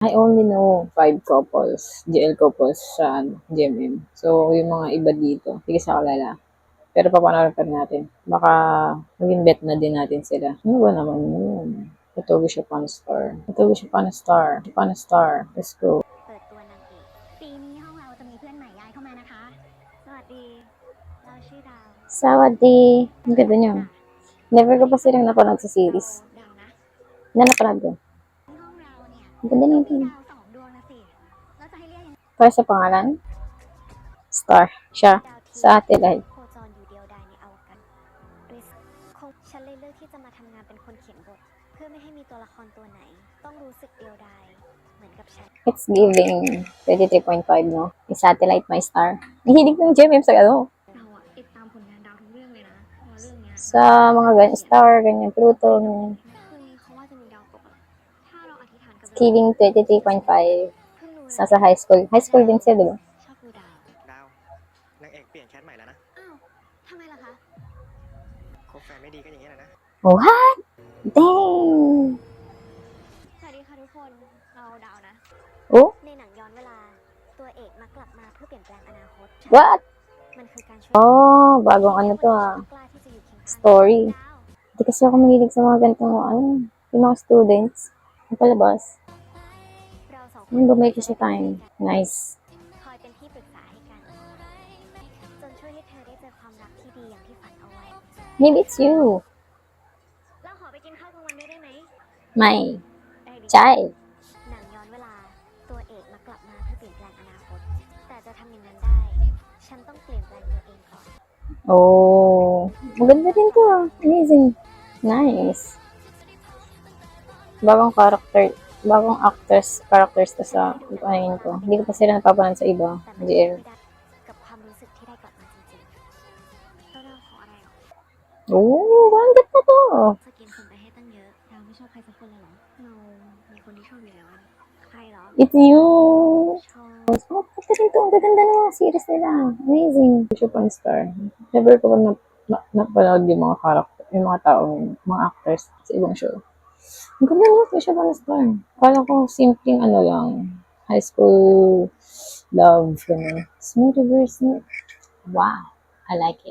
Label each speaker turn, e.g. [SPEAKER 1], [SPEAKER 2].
[SPEAKER 1] I only know 5 couples, GL couples sa GMM. So, yung mga iba dito, hindi sa kalala. Pero papanood pa rin natin. Baka maging bet na din natin sila. Ano ba naman yun? Ito wish upon a star. Ito wish upon a star. Wish upon a star. Let's go.
[SPEAKER 2] เปิดตัวนางเอกปีนี้ห้องเราจะมีเพื่อนใหม่ย้ายเข้ามานะคะ สวัสดี เราชื่อดาว
[SPEAKER 1] Sawadi. Ang ganda niyo. Never ko pa silang napanood sa
[SPEAKER 2] เรา
[SPEAKER 1] series.
[SPEAKER 2] ดาวนะ
[SPEAKER 1] Na napanood ko.
[SPEAKER 2] ที่ห้องเราเนี่ย
[SPEAKER 1] Ang ganda
[SPEAKER 2] ก็
[SPEAKER 1] niyo.
[SPEAKER 2] มีดาวสองดวงนะสิ แล้วจะให้เรียกยังไง
[SPEAKER 1] Para sa pangalan? Star. Siya.
[SPEAKER 2] ดาวที่
[SPEAKER 1] Satellite.
[SPEAKER 2] โคจรอยู่เดียวดายในอวกาศริสคงฉันเลยเลือกที่จะมาทำงานเป็นคนเขียนบท เพื่อไม่ให้มีตัวละครตัวไหน ต้องรู้สึกเดียวดายเหมือนกับฉัน
[SPEAKER 1] It's giving 23.5, no? May satellite, my star. Nahilig ng GMM sa ano?
[SPEAKER 2] เราอะติดตามผลงานดาวทุกเรื่องเลยนะเพราะว่าเรื่องเนี้ย
[SPEAKER 1] Sa mga star, ganyan, Pluto, ganyan.
[SPEAKER 2] คืนนี้เขาว่าจะมีดาวตกอะถ้าเราอธิษฐานกับ
[SPEAKER 1] Giving 23.5.
[SPEAKER 2] เพิ่งรู้นะ
[SPEAKER 1] Nasa high school. High school din siya, di ba?
[SPEAKER 2] ชอบดูดาว
[SPEAKER 3] ดาวนางเอกเปลี่ยนแคทใหม่แล้วนะ
[SPEAKER 2] อ้าวทำไมล่ะคะ
[SPEAKER 3] คบแฟนไม่ดีก็อย่างนี้แหละนะ
[SPEAKER 1] What? Dang!
[SPEAKER 2] สวัสดีค่ะทุกคน เราดาวนะ
[SPEAKER 1] Oh?
[SPEAKER 2] ในหนังย้อนเวลา ตัวเอกมักกลับมาเพื่อเปลี่ยนแปลงอนาคต
[SPEAKER 1] What?
[SPEAKER 2] มันคือการช่วย
[SPEAKER 1] Oh, bagong ano to ah.
[SPEAKER 2] กล้าที่จะอยู่เคียงข้าง
[SPEAKER 1] Story.
[SPEAKER 2] ดาว
[SPEAKER 1] Hindi kasi ako mahilig sa mga ganitong, ano, yung mga students. Ang palabas.
[SPEAKER 2] เราสองคน
[SPEAKER 1] Yung bumalik sa time. Nice.
[SPEAKER 2] คอยเป็นที่ปรึกษาให้กัน จนช่วยให้เธอได้เจอความรักที่ดีอย่างที่ฝันเอาไว้
[SPEAKER 1] Maybe it's you.
[SPEAKER 2] เราขอไปกินข้าวกลางวันด้วยได้ไหม
[SPEAKER 1] May.
[SPEAKER 2] ได้ดิ
[SPEAKER 1] Chai.
[SPEAKER 2] หนังย้อนเวลา ตัวเอกมักกลับมาเพื่อเปลี่ยนแปลงอนาคต แต่จะทำอย่างนั้นได้ ฉันต้องเปลี่ยนแปลงตัวเองก่อน
[SPEAKER 1] Oh. Maganda din to ah. Amazing. Nice. Bagong characters to sa ano ko. Hindi ko pa sila napapanood sa iba.
[SPEAKER 2] แต่มัน
[SPEAKER 1] GL.
[SPEAKER 2] ไม่ได้กับความรู้สึกที่ได้กลับมาจริงๆแล้วเราขออะไรหรอ
[SPEAKER 1] Oh, ang ganda to.
[SPEAKER 2] จะกินคนไปให้ตั้งเยอะเราไม่ชอบใครสักคนเลยเหรอ เรามีคนที่ชอบอยู่แล้วอะใครเหรอ
[SPEAKER 1] It's you.
[SPEAKER 2] ชอบ
[SPEAKER 1] Oh, ganda rin to. Ang ganda ng mga series nila. Amazing. Wish upon a star. Never ko pa napanood yung mga character, yung mga tao, mga actors sa ibang show. Ang ganda nyo, Wish upon a star. Kala ko simpleng ano lang, high school love, gano'n. Smooth reverse. Wow. I like it.